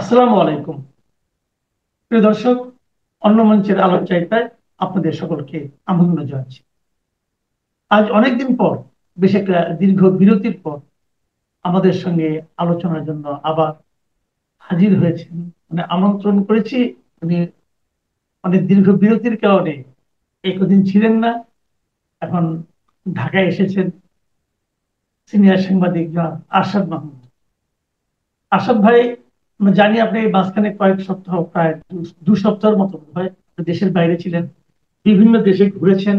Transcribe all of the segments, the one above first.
আসসালামু আলাইকুম। প্রিয় দর্শক, অন্য মঞ্চের আলোচনায় আপনাদের সকলকে আমন্ত্রণ জানাচ্ছি। আজ অনেকদিন পর, বেশ একটা দীর্ঘ বিরতির পর আমাদের সঙ্গে আলোচনার জন্য আবার হাজির হয়েছেন। মানে আমন্ত্রণ করেছি, উনি অনেক দীর্ঘ বিরতির কারণে একদিন ছিলেন না, এখন ঢাকায় এসেছেন সিনিয়র সাংবাদিক জনাব আরশাদ মাহমুদ। আরশাদ ভাই, আমরা জানি আপনি এই মাঝখানে কয়েক সপ্তাহ, প্রায় দু সপ্তাহের মতো হয় দেশের বাইরে ছিলেন, বিভিন্ন দেশে ঘুরেছেন।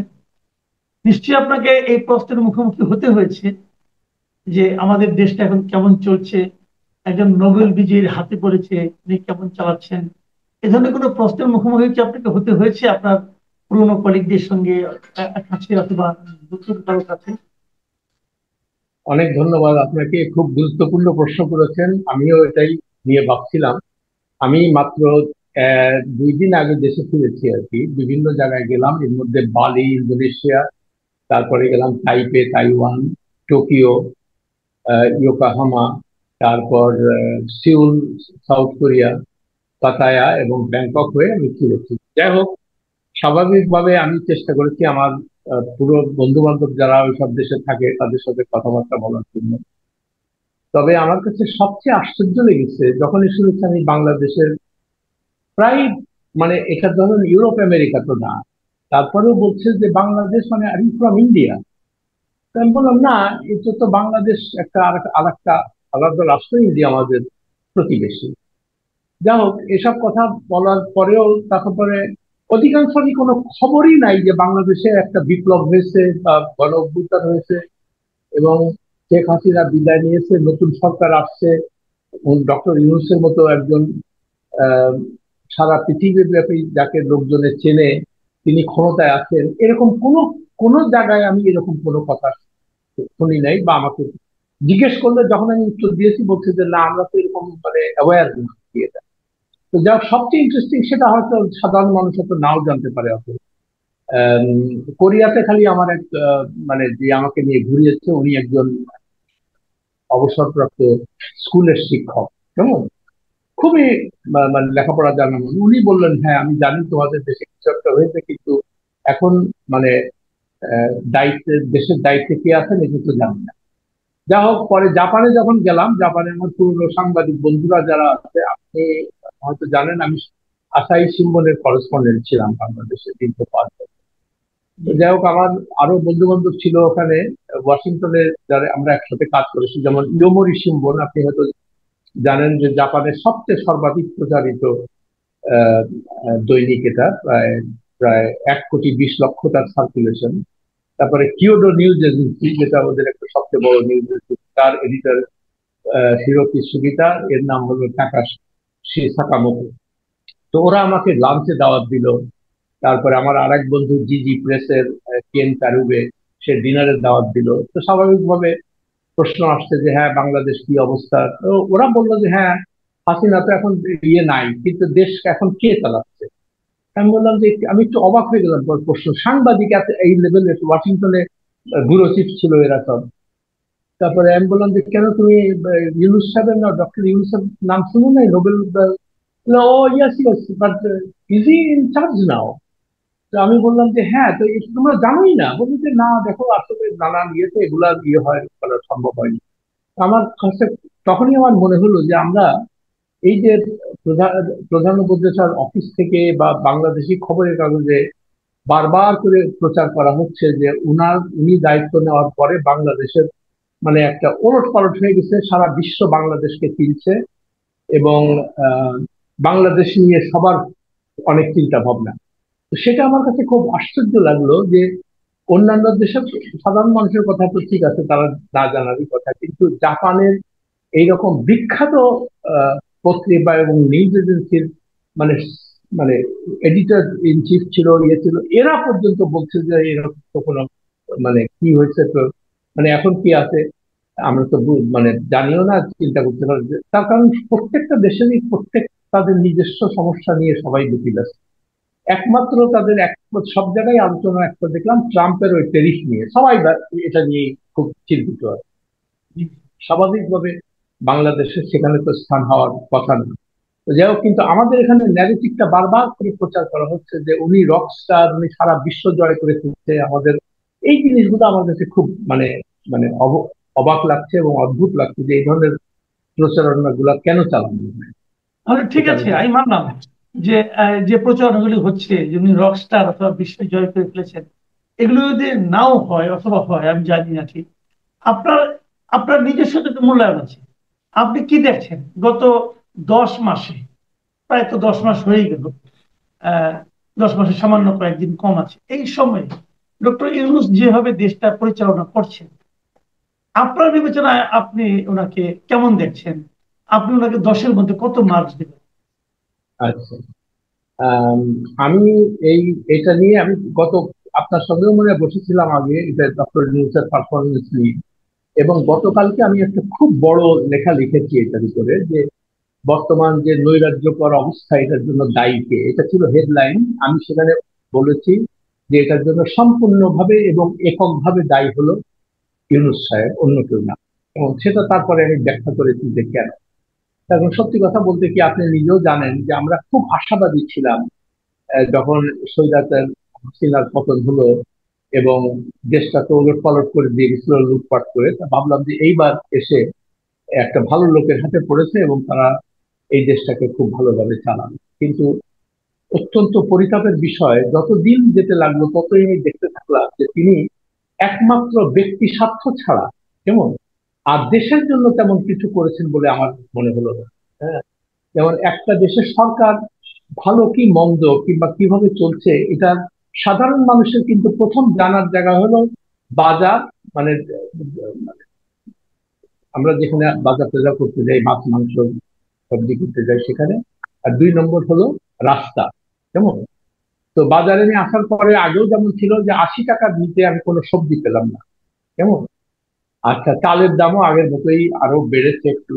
নিশ্চয়ই আপনাকে এই প্রশ্নের মুখোমুখি হতে হয়েছে যে আমাদের দেশটা এখন কেমন চলছে, একজন নোবেল বিজয়ীর হাতে পড়েছে, উনি কেমন চালাচ্ছেন। এ ধরনের কোনো প্রশ্নের মুখোমুখি কি আপনাকে হতে হয়েছে আপনার পুরনো কলিগদের সঙ্গে, কাছে অথবা নতুন কারো কাছে? অনেক ধন্যবাদ আপনাকে। খুব গুরুত্বপূর্ণ প্রশ্ন করেছেন, আমিও এটাই নিয়ে ভাবছিলাম। আমি মাত্র 2 দিন আগে দেশে ফিরেছি আর কি। বিভিন্ন জায়গায় গেলাম, এর মধ্যে বালি, ইন্দোনেশিয়া, তারপরে গেলাম তাইপে, তাইওয়ান, টোকিও, ইয়োকাহামা, তারপর সিউল, সাউথ কোরিয়া, পাতায়া এবং ব্যাংকক হয়ে আমি ফিরেছি। যাই হোক, স্বাভাবিকভাবে আমি চেষ্টা করেছি আমার পুরো বন্ধু বান্ধব যারা ওইসব দেশে থাকে তাদের সাথে কথাবার্তা বলার জন্য। তবে আমার কাছে সবচেয়ে আশ্চর্য লেগেছে যখনই শুনেছি আমি বাংলাদেশের প্রায়, মানে এটা ধরুন ইউরোপ আমেরিকা তো না, তারপরেও বলছে যে বাংলাদেশ মানে আর ইউ ফ্রম ইন্ডিয়া। আমি বললাম না, এটা তো বাংলাদেশ একটা আরেকটা আলাদা রাষ্ট্র, ইন্ডিয়া আমাদের প্রতিবেশী। যা হোক, এসব কথা বলার পরেও তারপরে অধিকাংশরই কোনো খবরই নাই যে বাংলাদেশে একটা বিপ্লব হয়েছে বা গণ অভ্যুত্থান হয়েছে এবং শেখ হাসিনা বিদায় নিয়েছে, নতুন সরকার আসছে, ডক্টর ইউনূসের মতো একজন আহ, সারা পৃথিবীব্যাপী যাকে লোকজনে চেনে, তিনি ক্ষমতায় আছেন, এরকম কোনো কোনো জায়গায় আমি এরকম কোনো কথা শুনি নাই। বা আমাকে জিজ্ঞেস করলে যখন আমি উত্তর দিয়েছি বলছে যে না, আমরা তো এরকম মানে অ্যাওয়ার না এটা। তো যা সবচেয়ে ইন্টারেস্টিং, সেটা হয়তো সাধারণ মানুষ হয়তো নাও জানতে পারে অত। আম, কোরিয়াতে খালি আমার এক মানে যে আমাকে নিয়ে ঘুরিয়েছে উনি একজন অবসরপ্রাপ্ত স্কুলের শিক্ষক, কেমন খুবই মানে লেখাপড়া জানা মানুষ। উনি বললেন হ্যাঁ আমি জানি তোমাদের দেশে কিছু একটা হয়েছে, কিন্তু এখন মানে দায়িত্বে, দেশের দায়িত্বে কে আছেন এটা তো জানি না। যা হোক, পরে জাপানে যখন গেলাম, জাপানে আমার পুরনো সাংবাদিক বন্ধুরা যারা আছে, আপনি হয়তো জানেন আমি আসাহি সিম্বনের করেসপন্ডেন্ট ছিলাম বাংলাদেশে দীর্ঘ 5 বছর। তো যাই হোক, আমার আরো বন্ধু বান্ধব ছিল ওখানে ওয়াশিংটনে, যারা আমরা একসাথে কাজ করেছি, যেমন ইয়োমোরি সিম্বন, আপনি হয়তো জানেন যে জাপানের সবচেয়ে সর্বাধিক প্রচারিত আহ, দৈনিক, এটা প্রায় প্রায় 1,20,00,000 তার সার্কুলেশন। তারপরে কিয়োডো নিউজ এজেন্সি, যেটা আমাদের একটা সবচেয়ে বড় নিউজ এজেন্সি, তার এডিটর হিরোকি সুগিতা, এর নাম হলো টাকাশি সাকামোতো। তো ওরা আমাকে লাঞ্চে দাওয়াত দিল। তারপরে আমার আরেক বন্ধু জিজি প্রেসের কেন কারুবে, সে ডিনারের দাওয়াত দিল। তো স্বাভাবিকভাবে প্রশ্ন আসছে যে হ্যাঁ বাংলাদেশ কি অবস্থা। তো ওরা বললো যে হ্যাঁ, হাসিনা তো এখন ইয়ে নাই, কিন্তু দেশ এখন কে চালাচ্ছে। আমি বললাম যে আমি একটু অবাক হয়ে গেলাম প্রশ্ন, সাংবাদিক এত এই লেভেলের, ওয়াশিংটনে ব্যুরো চিফ ছিল এরা সব। তারপরে আমি বললাম যে কেন তুমি ইউনুস সাহেবের না, ডক্টর ইউনুস সাহেব নাম শুনো নাই, নোবেল? ও yes yes, but is he in charge now? তো আমি বললাম যে হ্যাঁ, তো এটা তোমরা জানোই না? বলছি যে না, দেখো আসলে নানান ইয়েতে এগুলা ইয়ে হয়, করা সম্ভব হয়নি। তো আমার কাছে তখনই আমার মনে হলো যে আমরা এই যে প্রধান প্রধান উপদেষ্টার অফিস থেকে বা বাংলাদেশি খবরের কাগজে বারবার করে প্রচার করা হচ্ছে যে উনি দায়িত্ব নেওয়ার পরে বাংলাদেশের মানে একটা ওলট পালট হয়ে গেছে, সারা বিশ্ব বাংলাদেশকে চিনছে এবং আহ, বাংলাদেশ নিয়ে সবার অনেক চিন্তা ভাবনা। তো সেটা আমার কাছে খুব আশ্চর্য লাগলো যে অন্যান্য দেশের সাধারণ মানুষের কথা তো ঠিক আছে, তারা না জানারই কথা, কিন্তু জাপানের এইরককম বিখ্যাত আহ, পত্রিকা এবং নিউজ এজেন্সির মানে মানে এডিটর ইন চিফ ছিল, ইয়ে ছিল, এরা পর্যন্ত বলছে যে এরকম তো কোনো মানে কি হয়েছে, তো মানে এখন কি আছে আমরা তো মানে জানিও না, চিন্তা করতে পারি। তার কারণ প্রত্যেকটা দেশেরই প্রত্যেক তাদের নিজস্ব সমস্যা নিয়ে সবাই ব্যতিব্যস্ত। একমাত্র তাদের এক সব জায়গায় আলোচনা একটা দেখলাম ট্রাম্পের ওই ট্যারিফ নিয়ে, সবাই এটা নিয়ে খুব চিন্তিত আছে। স্বাভাবিকভাবে বাংলাদেশের সেখানে তো স্থান হওয়ার কথা না। তো যাই হোক, কিন্তু আমাদের এখানে ন্যারেটিভটা বারবার করে প্রচার করা হচ্ছে যে উনি রকস্টার, উনি সারা বিশ্ব জয় করে ফেলছে আমাদের। এই জিনিসগুলো আমার কাছে খুব মানে মানে অবাক লাগছে এবং অদ্ভুত লাগছে যে এই ধরনের প্রচারণা গুলা কেন চালানো হয়। তাহলে ঠিক এটা আছে, আমি মানলাম যে যে প্রচারণাগুলি হচ্ছে যে উনি রকস্টার অথবা বিশ্ব জয় করে ফেলেছেন, এগুলো যদি নাও হয় অথবা হয় আমি জানি না ঠিক। আপনার আপনার নিজস্ব একটা মূল্যায়ন আছে। আপনি কি দেখছেন গত 10 মাসে, প্রায় তো 10 মাস হয়ে গেল, আহ 10 মাসের সামান্য কয়েকদিন কম আছে, এই সময়ে ডক্টর ইউনূস যেভাবে দেশটা পরিচালনা করছেন, আপনার বিবেচনায় আপনি ওনাকে কেমন দেখছেন? আপনি ওনাকে 10-এর মধ্যে কত মার্কস দেবেন? আচ্ছা, আম, আমি এই এটা নিয়ে আমি গত আপনার সঙ্গেও মনে হয় বসেছিলাম আগে, এটা ডক্টর ইউনূসের পারফরমেন্স নিয়ে। এবং গতকালকে আমি একটা খুব বড় লেখা লিখেছি এটার উপরে, যে বর্তমান যে নৈরাজ্যকর অবস্থা এটার জন্য দায়ী কে। এটা ছিল হেডলাইন। আমি সেখানে বলেছি যে এটার জন্য সম্পূর্ণভাবে এবং এককভাবে দায়ী হলো ইউনূস সাহেব, অন্য কেউ না। এবং সেটা তারপরে আমি ব্যাখ্যা করেছি যে কেন। এখন সত্যি কথা বলতে কি, আপনি নিজেও জানেন যে আমরা খুব আশাবাদী ছিলাম যখন সৈয়দাতের হাসিনার পতন হলো এবং দেশটা তো ওলট পালট করে দিয়ে গেছিল লুটপাট করে। তা ভাবলাম যে এইবার এসে একটা ভালো লোকের হাতে পড়েছে এবং তারা এই দেশটাকে খুব ভালোভাবে চালাবে। কিন্তু অত্যন্ত পরিতাপের বিষয়, যত দিন যেতে লাগলো ততই আমি দেখতে থাকলাম যে তিনি একমাত্র ব্যক্তি স্বার্থ ছাড়া কেমন আর দেশের জন্য তেমন কিছু করেছেন বলে আমার মনে হলো না। হ্যাঁ, যেমন একটা দেশের সরকার ভালো কি মন্দ কিংবা কিভাবে চলছে, এটা সাধারণ মানুষের কিন্তু প্রথম জানার জায়গা হলো বাজার, মানে আমরা যেখানে বাজার টাজার করতে যাই, মাছ মাংস সবজি কিনতে যাই সেখানে। আর 2 নম্বর হলো রাস্তা। কেমন, তো বাজারে নিয়ে আসার পরে আগেও যেমন ছিল যে 80 টাকার নিচে আমি কোনো সবজি পেলাম না। কেমন, আচ্ছা, চালের দামও আগের মতোই আরো বেড়েছে একটু।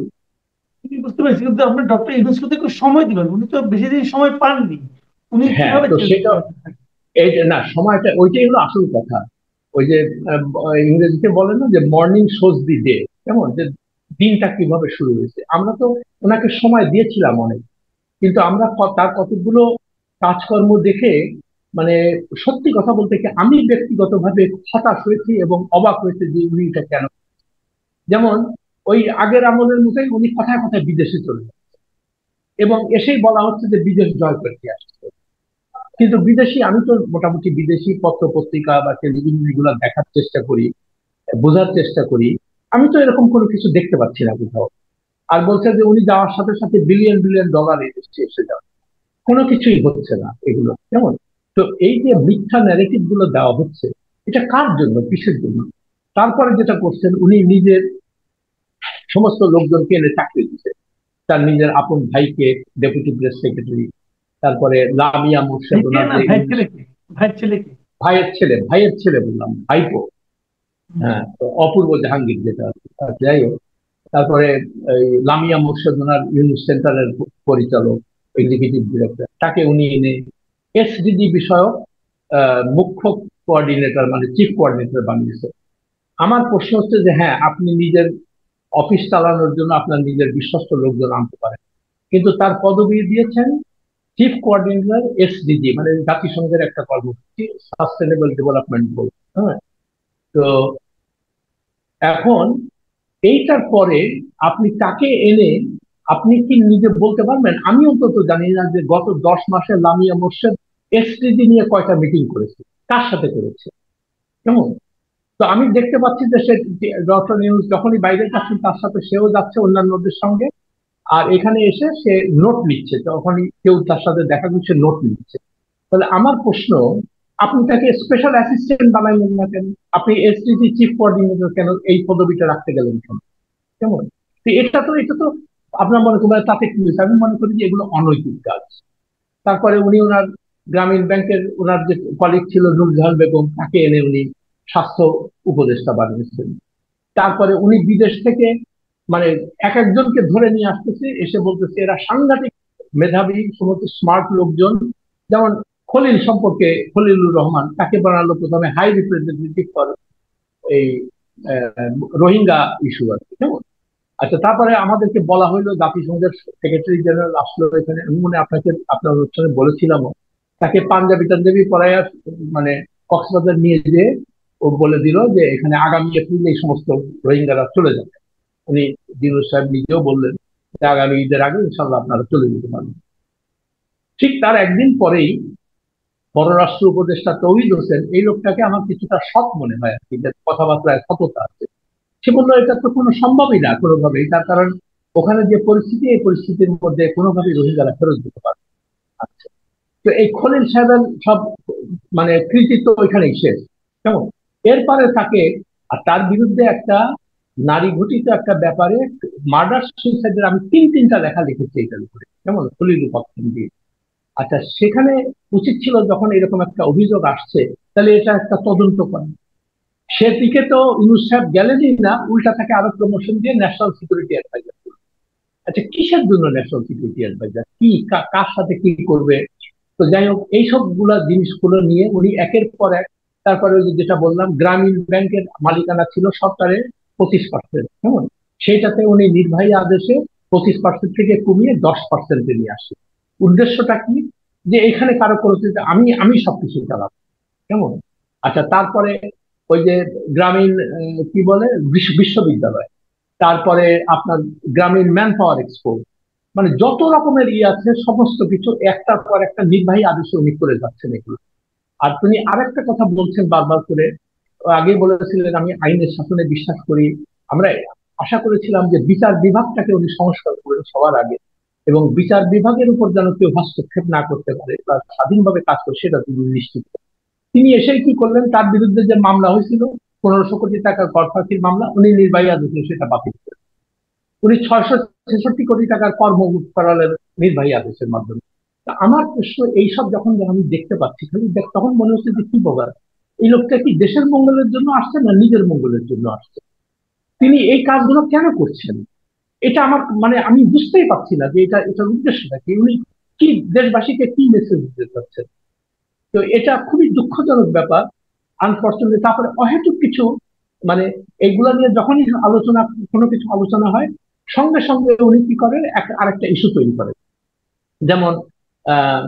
আমি বুঝতে পারছি, কিন্তু আপনি ডক্টর ইউনূসকে তো একটু সময় দিবেন, উনি তো বেশি দিন সময় পাননি। উনি হ্যাঁ, কিভাবে তো চেঞ্জ সেটা করেন? এই যে না, সময়টা ওইটাই হলো আসল কথা। ওই যে ইংরেজিতে বলে না যে মর্নিং শোজ দি ডে। কেমন, যে দিনটা কিভাবে শুরু হয়েছে। আমরা তো ওনাকে সময় দিয়েছিলাম অনেক, কিন্তু আমরা তার কতগুলো কাজকর্ম দেখে মানে সত্যি কথা বলতে কি আমি ব্যক্তিগতভাবে হতাশ হয়েছি এবং অবাক হয়েছে যে উনি এটা কেন। যেমন ওই আগের আমলের মতোই উনি কথায় কথায় বিদেশে চলে যান এবং এসেই বলা হচ্ছে যে বিদেশ জয় করতে আসছে। কিন্তু বিদেশি, আমি তো মোটামুটি বিদেশি পত্র পত্রিকা বা টেলিভিশন এগুলো দেখার চেষ্টা করি, বোঝার চেষ্টা করি। আমি তো এরকম কোনো কিছু দেখতে পাচ্ছি না কোথাও। আর বলছে যে উনি যাওয়ার সাথে সাথে বিলিয়ন বিলিয়ন ডলার এই দেশে এসে যাবে। কোনো কিছুই হচ্ছে না এগুলো। কেমন, তো এই যে মিথ্যা ন্যারেটিভ গুলো দেওয়া হচ্ছে, এটা কার জন্য, কিসের জন্য? তারপরে যেটা করছেন, উনি নিজের সমস্ত লোকজনকে এনে চাকরি দিচ্ছে। তার নিজের আপন ভাইকে ডেপুটি প্রেস সেক্রেটারি, তারপরে লামিয়া মোর্শেদ ভাইকে ওনার না, যে ভাই ছেলেকে, ভাই ছেলেকে। ভাইয়ের ছেলে বললাম, ভাইপো। হ্যাঁ, তো অপূর্ব জাহাঙ্গীর যেটা আছে। যাই হোক, তারপরে এই লামিয়া মোর্শেদ ওনার ইউনিট সেন্টারের পরিচালক, এক্সিকিউটিভ ডিরেক্টর, তাকে উনি এনে এসডিজি বিষয়ক মুখ্য কোঅর্ডিনেটর মানে চিফ কোঅর্ডিনেটর বানিয়েছে। আমার প্রশ্ন হচ্ছে যে হ্যাঁ, আপনি নিজের অফিস চালানোর জন্য আপনার নিজের বিশ্বস্ত লোকজন আনতে পারেন, কিন্তু তার পদবি দিয়েছেন চিফ কোঅর্ডিনেটর এসডিজি, মানে জাতিসংঘের একটা কর্মসূচি, সাস্টেনেবল ডেভেলপমেন্ট গোল। হ্যাঁ, তো এখন এইটার পরে আপনি তাকে এনে আপনি কি নিজে বলতে পারবেন? আমি অন্তত জানি না যে গত 10 মাসে লামিয়া মোর্শেদ এসডিজি নিয়ে কয়টা মিটিং করেছে, কার সাথে করেছে। কেমন, তো আমি দেখতে পাচ্ছি যে সে ডক্টর নিউজ যখনই বাইরে যাচ্ছেন তার সাথে সেও যাচ্ছে অন্যান্যদের সঙ্গে। আর এখানে এসে সে নোট নিচ্ছে, যখনই কেউ তার সাথে দেখা করছে নোট নিচ্ছে। তাহলে আমার প্রশ্ন, আপনি তাকে স্পেশাল অ্যাসিস্ট্যান্ট বানাইলেন না কেন? আপনি এসডিজি চিফ কোঅর্ডিনেটর কেন এই পদবিটা রাখতে গেলেন কেন? কেমন, তো এটা তো আপনার মনে করেন তাতে কি হয়েছে? আমি মনে করি যে এগুলো অনৈতিক কাজ। তারপরে উনি ওনার গ্রামীণ ব্যাংকের ওনার যে কলিগ ছিল নুরজাহান বেগম, তাকে এনে উনি স্বাস্থ্য উপদেষ্টা বানিয়েছেন। তারপরে উনি বিদেশ থেকে মানে এক একজনকে ধরে নিয়ে আসতেছে, এসে বলতেছে এরা সাংঘাতিক মেধাবী সমস্ত স্মার্ট লোকজন। যেমন খলিল সম্পর্কে, খলিলুর রহমান, তাকে বানালো প্রথমে হাই রিপ্রেজেন্টেটিভ ফর এই রোহিঙ্গা ইস্যু আর কি। কেমন, আচ্ছা, তারপরে আমাদেরকে বলা হলো, জাতিসংঘের সেক্রেটারি জেনারেল আসলো এখানে, আমি মনে হয় আপনাকে আপনার অনুষ্ঠানে বলেছিলাম, তাকে পাঞ্জাবি টাঞ্জাবি পরাইয়া মানে কক্সবাজার নিয়ে যেয়ে ও বলে দিল যে এখানে আগামী এপ্রিল এই সমস্ত রোহিঙ্গারা চলে যাবে। উনি দিনুস সাহেব নিজেও বললেন যে আগামী ঈদের আগে ইনশাল্লাহ আপনারা চলে যেতে পারবেন। ঠিক তার একদিন পরেই পররাষ্ট্র উপদেষ্টা তৌহিদ হোসেন, এই লোকটাকে আমার কিছুটা সৎ মনে হয় আর কি, যে কথাবার্তায় সততা আছে, সে বললো এটা তো কোনো সম্ভবই না কোনোভাবেই, তার কারণ ওখানে যে পরিস্থিতি, এই পরিস্থিতির মধ্যে কোনোভাবেই রোহিঙ্গারা ফেরত দিতে পারবে। আচ্ছা, তো এই খলিল সাহেবের সব মানে কৃতিত্ব ওইখানেই শেষ। কেমন? এরপরে তাকে, আর তার বিরুদ্ধে একটা নারী ঘটিত একটা ব্যাপারে মার্ডার সুইসাইডের আমি তিনটা লেখা লিখেছি এটার উপরে, কেমন, খলিল পক্ষে দিয়ে। আচ্ছা, সেখানে উচিত ছিল যখন এরকম একটা অভিযোগ আসছে, তাহলে এটা একটা তদন্ত করা। সেদিকে তো ইউনূস সাহেব গেলেনই না, উল্টা তাকে আরো প্রমোশন দিয়ে ন্যাশনাল সিকিউরিটি অ্যাডভাইজার। আচ্ছা, কিসের জন্য ন্যাশনাল সিকিউরিটি অ্যাডভাইজার, কি কার সাথে কি করবে? তো যাই হোক, এইসব জিনিসগুলো নিয়ে উনি একের পর এক, তারপরে ওই যেটা বললাম, গ্রামীণ ব্যাংকের মালিকানা ছিল সরকারের 25%, কেমন, সেইটাতে উনি নির্বাহী আদেশে 25% থেকে কমিয়ে 10%-এ নিয়ে আসে। উদ্দেশ্যটা কি? যে এখানে কারো কোনো আমি আমি সবকিছু চালাবো, কেমন। আচ্ছা, তারপরে ওই যে গ্রামীণ কি বলে বিশ্ববিদ্যালয়, তারপরে আপনার গ্রামীণ ম্যান পাওয়ার এক্সপো, মানে যত রকমের আছে সমস্ত কিছু একটার পর একটা নির্বাহী আদেশে উনি করে যাচ্ছেন এগুলো। আর তিনি আরেকটা কথা বলছেন বারবার করে, আগে বলেছিলেন আমি আইনের শাসনে বিশ্বাস করি। আমরা আশা করেছিলাম যে বিচার বিভাগটাকে উনি সংস্কার করবেন সবার আগে, এবং বিচার বিভাগের উপর যেন কেউ হস্তক্ষেপ না করতে পারে বা স্বাধীনভাবে কাজ করে সেটা তিনি নিশ্চিত করেন। তিনি এসেই কি করলেন, তার বিরুদ্ধে যে মামলা হয়েছিল 1500 কোটি টাকার কর ফাঁকির মামলা, উনি নির্বাহী আদেশে সেটা বাতিল করেন। উনি 666 কোটি টাকার কর মকুব করালেন নির্বাহী আদেশের মাধ্যমে। আমার প্রশ্ন, এইসব যখন আমি দেখতে পাচ্ছি, খালি তখন মনে হচ্ছে যে কি বলার, এই লোকটা কি দেশের মঙ্গলের জন্য আসছে না নিজের মঙ্গলের জন্য আসছে? তিনি এই কাজগুলো কেন করছেন? এটা আমার মানে আমি বুঝতেই পারছি না যে এটার উদ্দেশ্যটা কি, উনি কি দেশবাসীকে কি মেসেজ দিতে চাচ্ছেন। তো এটা খুবই দুঃখজনক ব্যাপার, আনফর্চুনেটলি। তারপরে অহেতুক কিছু মানে এইগুলা নিয়ে যখনই আলোচনা, কোনো কিছু আলোচনা হয়, সঙ্গে সঙ্গে উনি কি করেন, আরেকটা ইস্যু তৈরি করেন। যেমন আহ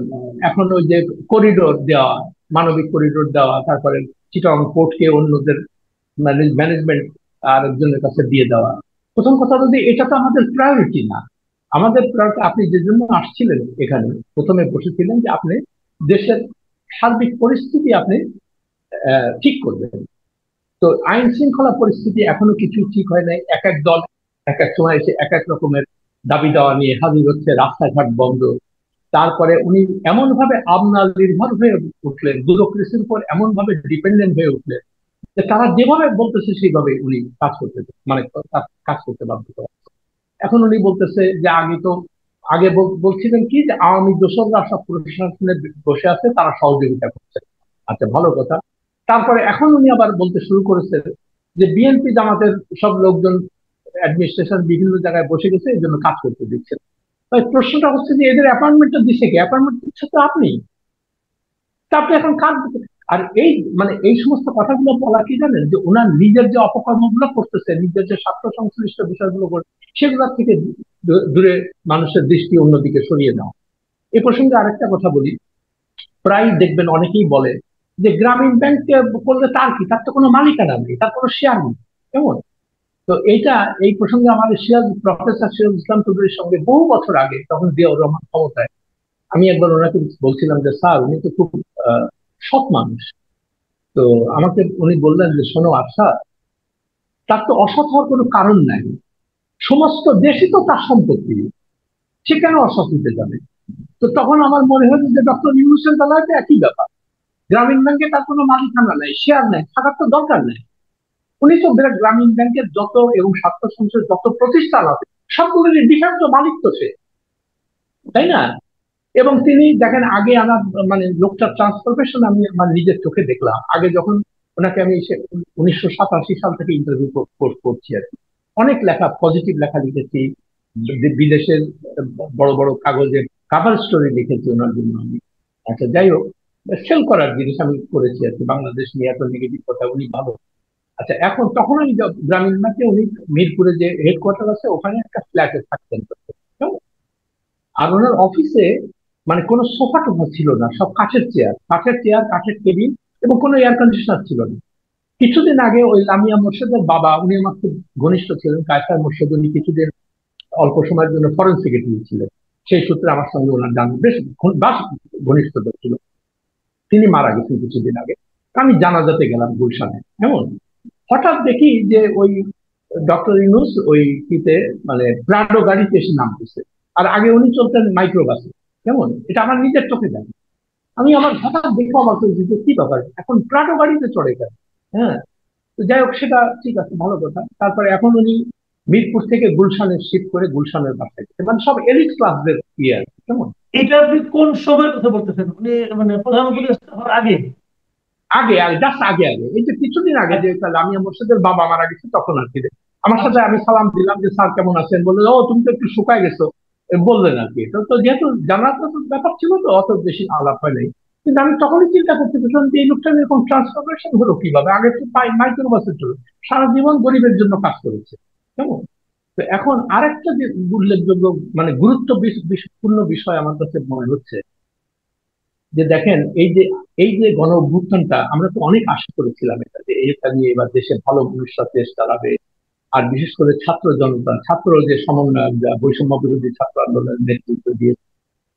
এখন ওই যে করিডোর দেওয়া, মানবিক করিডোর দেওয়া, তারপরে চিটাগং পোর্টকে অন্যদের ম্যানেজমেন্ট আরেকজনের কাছে দিয়ে দেওয়া। প্রথম কথা বলতে, এটা তো আমাদের প্রায়োরিটি না। আমাদের প্রায়োরিটি, আপনি যে জন্য আসছিলেন এখানে, প্রথমে বসেছিলেন যে আপনি দেশের সার্বিক পরিস্থিতি আপনি ঠিক করবেন। তো আইন শৃঙ্খলা পরিস্থিতি এখনো কিছু ঠিক হয় নাই। এক এক দল এক এক সময় এসে এক এক রকমের দাবি দেওয়া নিয়ে হাজির হচ্ছে, রাস্তাঘাট বন্ধ। তারপরে উনি এমন ভাবে আমলা নির্ভর হয়ে উঠলেন, ব্যুরোক্রেসির উপর এমন ভাবে ডিপেন্ডেন্ট হয়ে উঠলেন যে তারা যেভাবে বলতেছে সেইভাবে উনি কাজ করতে, মানে কাজ করতে বাধ্য করা। এখন উনি বলতেছে যে আগে বলছিলেন কি যে আওয়ামী দোসররা সব প্রশাসনে বসে আছে, তারা সহযোগিতা করছে। আচ্ছা, ভালো কথা। তারপরে এখন উনি আবার বলতে শুরু করেছেন যে বিএনপি জামাতের সব লোকজন অ্যাডমিনিস্ট্রেশন বিভিন্ন জায়গায় বসে গেছে, এই জন্য কাজ করতে দিচ্ছে। তাই প্রশ্নটা হচ্ছে যে এদের অ্যাপয়েন্টমেন্টটা দিচ্ছে কি? অ্যাপয়েন্টমেন্ট দিচ্ছে তো আপনি। তা আপনি এখন কাজ, আর এই মানে এই সমস্ত কথাগুলো বলা কি জানেন, যে ওনার নিজের যে অপকর্মগুলো করতেছে, নিজের যে স্বার্থ সংশ্লিষ্ট বিষয়গুলো করছে, সেগুলো থেকে দূরে মানুষের দৃষ্টি অন্যদিকে সরিয়ে নেওয়া। এ প্রসঙ্গে আরেকটা কথা বলি, প্রায় দেখবেন অনেকেই বলে যে গ্রামীণ ব্যাংকে করলে তার কি, তার তো কোনো মালিকানা নেই, তার কোনো শেয়ার নেই, কেমন। তো এই প্রসঙ্গে আমাদের প্রফেসর সিরাজ ইসলাম চৌধুরীর সঙ্গে বহু বছর আগে, তখন জিয়াউর রহমান ক্ষমতায়, আমি একবার ওনাকে বলছিলাম যে স্যার, উনি তো খুব সৎ মানুষ। তো আমাকে উনি বললেন যে শোনো আচ্ছা, তার তো অসৎ হওয়ার কোনো কারণ নাই, সমস্ত দেশই তো তার সম্পত্তি, সে কেন অসৎ হতে যাবে? তো তখন আমার মনে হয়েছে যে ডক্টর ইউনূসের বেলায় তো একই ব্যাপার। গ্রামীণ ব্যাংকে তার কোনো মালিকানা নাই, শেয়ার নাই, থাকার তো দরকার নেই। উনি তো গ্রামীণ ব্যাংকের যত এবং স্বার্থ সংশ্লিষ্ট যত প্রতিষ্ঠান আছে সবগুলোর ডিফ্যাক্টো মালিক তো সে, তাই না? এবং তিনি দেখেন, আগে আমার মানে লোকটার ট্রান্সফরমেশন আমি আমার নিজের চোখে দেখলাম। আগে যখন ওনাকে আমি 1987 সাল থেকে ইন্টারভিউ করছি আর কি, অনেক লেখা, পজিটিভ লেখা লিখেছি, বিদেশের বড় বড় কাগজে কাভার স্টোরি লিখেছি ওনার জন্য আমি। আচ্ছা, যাই হোক, সেল করার জিনিস আমি করেছি আর কি, বাংলাদেশ নিয়ে এত নেগেটিভ কথা, উনি ভালো। আচ্ছা, এখন তখন ওই গ্রামীণ ব্যাংকে উনি মিরপুরে যে হেডকোয়ার্টার আছে ওখানে একটা ফ্ল্যাটে থাকতেন। কেমন? আর ওনার অফিসে মানে কোনো সোফা টোফা ছিল না, সব কাঠের চেয়ার, কাঠের চেয়ার, কাঠের টেবিল, এবং কোনো এয়ার কন্ডিশনার ছিল না। কিছুদিন আগে ওই লামিয়া মোর্শেদের বাবা, উনি আমার খুব ঘনিষ্ঠ ছিলেন, কায়সার মোর্শেদ, উনি কিছুদিন অল্প সময়ের জন্য ফরেন সেক্রেটারি ছিলেন। সেই সূত্রে আমার সঙ্গে ওনার বেশ বাস ঘনিষ্ঠতা ছিল। তিনি মারা গেছেন কিছুদিন আগে। আমি জানাজাতে গেলাম গুলশানে। কেমন? হঠাৎ দেখি যে ওই ডক্টর ইউনূস ওই কিতে মানে প্রাডো গাড়িতে এসে নামতেছে। আর আগে উনি চলতেন মাইক্রোবাসে। কেমন? এটা আমার নিজের চোখে দেখে। আমি আমার হঠাৎ দেখে অবাক হয়েছি যে কি ব্যাপার, এখন প্রাডো গাড়িতে চড়ে গেল। হ্যাঁ, তো যাই হোক, সেটা ঠিক আছে, ভালো কথা। তারপরে এখন উনি মিরপুর থেকে গুলশানে শিফট করে গুলশানের বাসায় গেছে। মানে সব এলিট ক্লাসদের ইয়ে আর কি। কেমন? এটা আপনি কোন সময়ের কথা বলতেছেন? উনি মানে প্রধান উপদেষ্টা হওয়ার আগে? আগে আগে জাস্ট আগে আগে এই যে কিছুদিন আগে যে লামিয়া মোর্শেদের বাবা মারা গেছে তখন আর কি। আমার সাথে আচ্ছা। আমি সালাম দিলাম যে স্যার কেমন আছেন, বললো ও তুমি তো একটু শুকায় গেছো, বললেন আর কি। তো তো যেহেতু জানার তো ব্যাপার ছিল, তো অত বেশি আলাপ হয় নাই। কিন্তু আমি তখনই চিন্তা করতে পেরেছিলাম যে এই লোকটা এরকম ট্রান্সফরমেশন হলো কিভাবে। আগে তো মাইক্রো বাসে ছিল, সারা জীবন গরিবের জন্য কাজ করেছে। কেমন? তো এখন আরেকটা যে উল্লেখযোগ্য মানে গুরুত্বপূর্ণ বিষয় আমার কাছে মনে হচ্ছে যে দেখেন, এই যে গণ অভ্যুত্থানটা আমরা তো অনেক আশা করেছিলাম এটা, যে এটা নিয়ে এবার দেশে ভালো ভবিষ্যৎ দেশ চালাবে। আর বিশেষ করে ছাত্র জনতা, ছাত্র যে সমন্বয়, বৈষম্য বিরোধী ছাত্র আন্দোলনের নেতৃত্ব দিয়ে,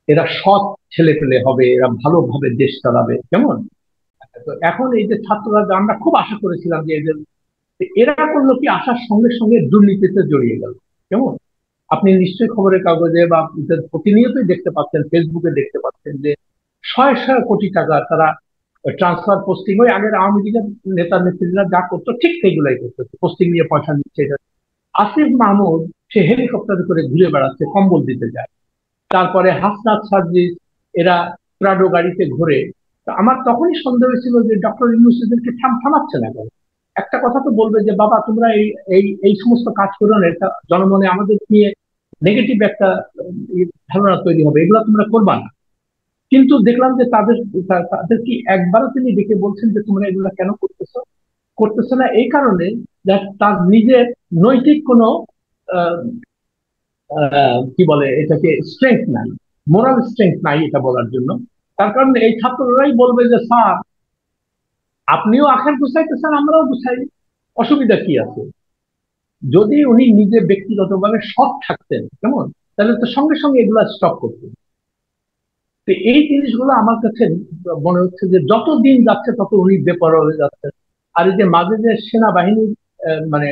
এরা সৎ ছেলে পেলে হবে, এরা ভালোভাবে দেশ চালাবে। কেমন? তো এখন এই যে ছাত্ররা, আমরা খুব আশা করেছিলাম যে এদের, এরা করলো কি, আসার সঙ্গে সঙ্গে দুর্নীতিতে জড়িয়ে গেল। কেমন? আপনি নিশ্চয়ই খবরের কাগজে বা প্রতিনিয়তই দেখতে পাচ্ছেন, ফেসবুকে দেখতে পাচ্ছেন যে শয়ে শয়ে কোটি টাকা তারা ট্রান্সফার পোস্টিং, ওই আগের আওয়ামী লীগের নেতা নেত্রীরা যা করতো ঠিক সেইগুলাই করতেছে, পোস্টিং নিয়ে পয়সা নিচ্ছে। এটা আসিফ মাহমুদ, সে হেলিকপ্টারে করে ঘুরে বেড়াচ্ছে, কম্বল দিতে যায়। তারপরে হাসনাত সার্জিস, এরা প্রাডো গাড়িতে ঘুরে। তো আমার তখনই সন্দেহ হয়েছিল যে ডক্টর ইউনূস এদেরকে থামাচ্ছে না কেন। একটা কথা তো বলবে যে বাবা তোমরা এই এই এই সমস্ত কাজ করো না, এটা জনমনে আমাদের নিয়ে নেগেটিভ একটা ধারণা তৈরি হবে, এগুলো তোমরা করবা না। কিন্তু দেখলাম যে তাদের কি একবারও তিনি ডেকে বলছেন যে তোমরা এগুলো কেন করতেছো? করতেছে না এই কারণে যে তার নিজের নৈতিক কোনো আহ, কি বলে এটাকে, স্ট্রেংথ নাই, মোরাল স্ট্রেংথ নাই এটা বলার জন্য। তার কারণে এই ছাত্ররাই বলবে যে স্যার আপনিও আখের গুছাইতেছেন, আমরাও গুছাই, অসুবিধা কি আছে। যদি উনি নিজে ব্যক্তিগতভাবে সৎ থাকতেন, কেমন, তাহলে তো সঙ্গে সঙ্গে এগুলা স্টপ করতেন। তো এই জিনিসগুলো আমার কাছে মনে হচ্ছে যে যত দিন যাচ্ছে তত উনি বেপরোয়া হয়ে যাচ্ছেন। আর এই যে মাঝে যে সেনাবাহিনীর মানে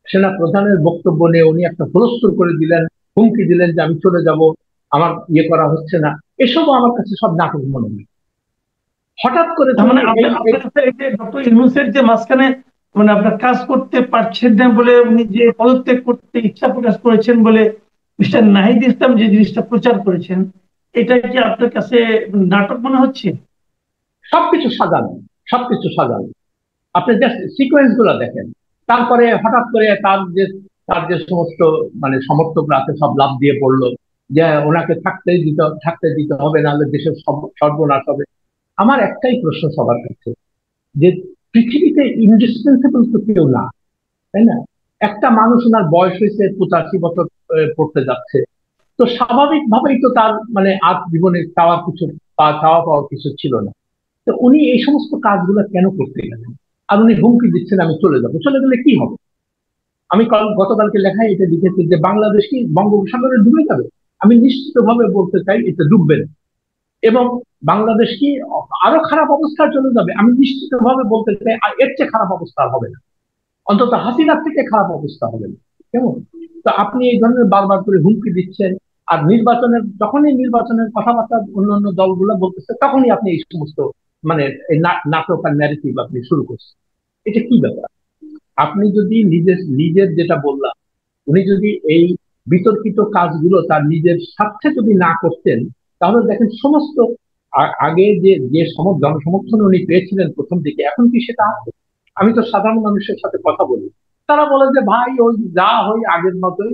সেনা প্রধানের বক্তব্য নিয়ে উনি একটা হুলস্থুল করে দিলেন, হুমকি দিলেন যে আমি চলে যাব, আমার ইয়ে করা হচ্ছে না, এসবও আমার কাছে সব নাটক মনে হয়। হঠাৎ করে তার তিনি মানে এই আপনার কাছে এই যে ডক্টর ইউনূসের যে মাঝখানে মানে আপনার কাজ করতে পারছেন না বলে উনি যে পদত্যাগ করতে ইচ্ছা প্রকাশ করেছেন বলে মিস্টার নাহিদ ইসলাম যে জিনিসটা প্রচার করেছেন, এটা কি আপনার কাছে নাটক মনে হচ্ছে? সবকিছু সাজানো, সবকিছু সাজানো। আপনি জাস্ট সিকোয়েন্স গুলো দেখেন। তারপরে হঠাৎ করে তার যে সমস্ত মানে সমর্থকরা আছে সব লাফ দিয়ে পড়লো যে ওনাকে থাকতে দিতে হবে, নাহলে দেশের সর্বনাশ হবে। আমার একটাই প্রশ্ন সবার কাছে, যে পৃথিবীতে ইন্ডিসপেন্সেবল তো কেউ না, তাই না? একটা মানুষ, ওনার বয়স হয়েছে 85 বছর, পড়তে যাচ্ছে। তো স্বাভাবিক ভাবেই তো তার মানে আর জীবনে চাওয়া পাওয়ার কিছু ছিল না। তো উনি এই সমস্ত কাজগুলো কেন করতে গেলেন? আর উনি হুমকি দিচ্ছেন আমি চলে যাবো, চলে গেলে কি হবে? আমি গতকালকে লেখায় এটা লিখেছি যে বাংলাদেশ কি বঙ্গোপসাগরে ডুবে যাবে? আমি নিশ্চিতভাবে বলতে চাই এটা ডুববে না। এবং বাংলাদেশ কি আরো খারাপ অবস্থায় চলে যাবে? আমি নিশ্চিতভাবে বলতে চাই আর এর চেয়ে খারাপ অবস্থা আর হবে না, অন্তত হাসিনার থেকে খারাপ অবস্থা হবে না। কেমন? তো আপনি এই ধরনের বারবার করে হুমকি দিচ্ছেন, আর যখনই নির্বাচনের কথাবার্তা অন্য অন্য দলগুলো বলতেছে তখনই আপনি এই সমস্ত মানে এই নাটক আর ন্যারেটিভ আপনি শুরু করছেন। এটা কি ব্যাপার? আপনি যদি নিজের নিজের যেটা বললাম, উনি যদি এই বিতর্কিত কাজগুলো তার নিজের স্বার্থে যদি না করতেন, তাহলে দেখেন সমস্ত আগে যে জনসমর্থন উনি পেয়েছিলেন প্রথম দিকে, এখন কি সেটা আছে? আমি তো সাধারণ মানুষের সাথে কথা বলি, তারা বলে যে ভাই ওই যা হই আগের মতোই,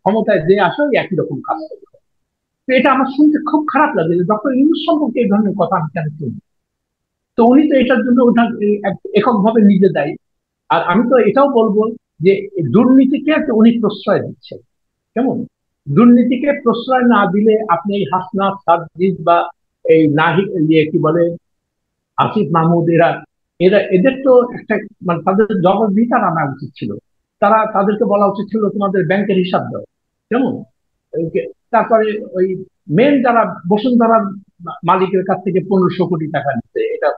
ক্ষমতায় যে আসে ওই একই রকম কাজ করে। তো এটা আমার শুনতে খুব খারাপ লাগে যে ডক্টর ইউনূস সম্পর্কে এই ধরনের কথা আমি কেন শুনি। তো উনি তো এটার জন্য ওটা এককভাবে নিজে দায়ী। আর আমি তো এটাও বলবো যে দুর্নীতিকে উনি প্রশ্রয় দিচ্ছেন। কেমন? দুর্নীতিকে প্রশ্রয় না দিলে আপনি এই হাসনাত সাজ্জিদ বা এই নাহি ইয়ে কি বলে আসিফ মাহমুদ এরা এরা এদের তো একটা মানে তাদের জবাবদিহিতা আনা উচিত ছিল। তাদেরকে বলা উচিত ছিল তোমাদের ব্যাংকের হিসাব দাও। কেমন? তারপরে ওই মেন যারা বসুন্ধরা মালিকের কাছ থেকে 1500 কোটি টাকা নিচ্ছে, এটা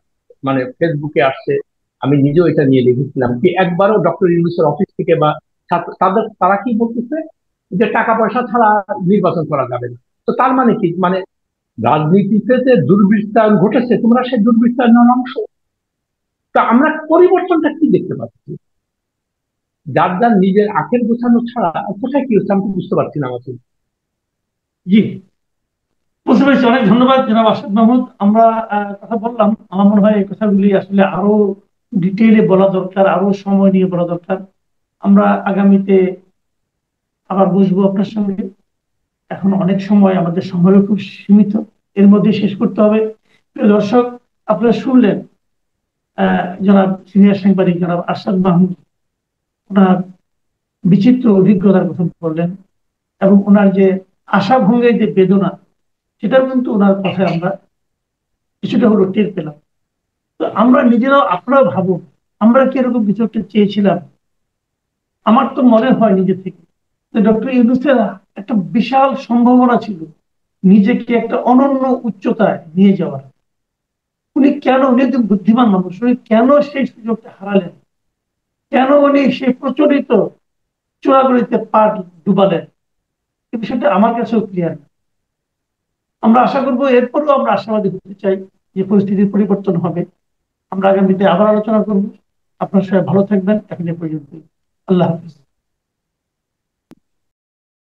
মানে ফেসবুকে আসছে, আমি নিজেও এটা নিয়ে লিখেছিলাম কি একবারও ডক্টর ইউনূসের অফিস থেকে বা তারা কি বলতেছে যে টাকা পয়সা ছাড়া নির্বাচন করা যাবে না। তো তার মানে কি, মানে রাজনীতিতে যে দুর্বৃত্তায়ন ঘটেছে তোমরা সেই দুর্বৃত্তায়নের অংশ। তা আমরা পরিবর্তনটা কি দেখতে পাচ্ছি? যার যার নিজের আখের গোছানো ছাড়া আর কোথায় কি হচ্ছে আমি তো বুঝতে পারছি না আমাকে। জি, বুঝতে পেরেছি। অনেক ধন্যবাদ জনাব আসাদ মাহমুদ। আমরা কথা বললাম, আমার মনে হয় এই কথাগুলি আসলে আরো ডিটেইলে বলা দরকার, আরো সময় নিয়ে বলা দরকার। আমরা আগামীতে আবার বসবো আপনার সঙ্গে। এখন অনেক সময়, আমাদের সময়ও খুব সীমিত, এর মধ্যে শেষ করতে হবে। প্রিয় দর্শক, আপনারা শুনলেন জনাব সিনিয়র সাংবাদিক জনাব আসাদ মাহমুদ ওনার বিচিত্র অভিজ্ঞতার কথা বললেন, এবং ওনার যে আশাভঙ্গের যে বেদনা, সেটাও কিন্তু ওনার কথায় আমরা কিছুটা হলো টের পেলাম। তো আমরা নিজেরাও, আপনারাও ভাবুন, আমরা কি এরকম কিছু একটা চেয়েছিলাম? আমার তো মনে হয় নিজে থেকে ডক্টর ইউনূসের একটা বিশাল সম্ভাবনা ছিল নিজেকে একটা অনন্য উচ্চতায় নিয়ে যাওয়ার। উনি একজন বুদ্ধিমান মানুষ, উনি কেন সেই সুযোগটা হারালেন? কেন উনি সেই প্রচলিত চোরাগলিতে পা ডুবালেন? এই বিষয়টা আমার কাছেও ক্লিয়ার। আমরা আশা করবো, এরপরও আমরা আশাবাদী হতে চাই যে পরিস্থিতির পরিবর্তন হবে। আমরা আগামীতে আবার আলোচনা করব। আপনার সবাই ভালো থাকবেন। এখন এ পর্যন্ত, আল্লাহ হাফিজ।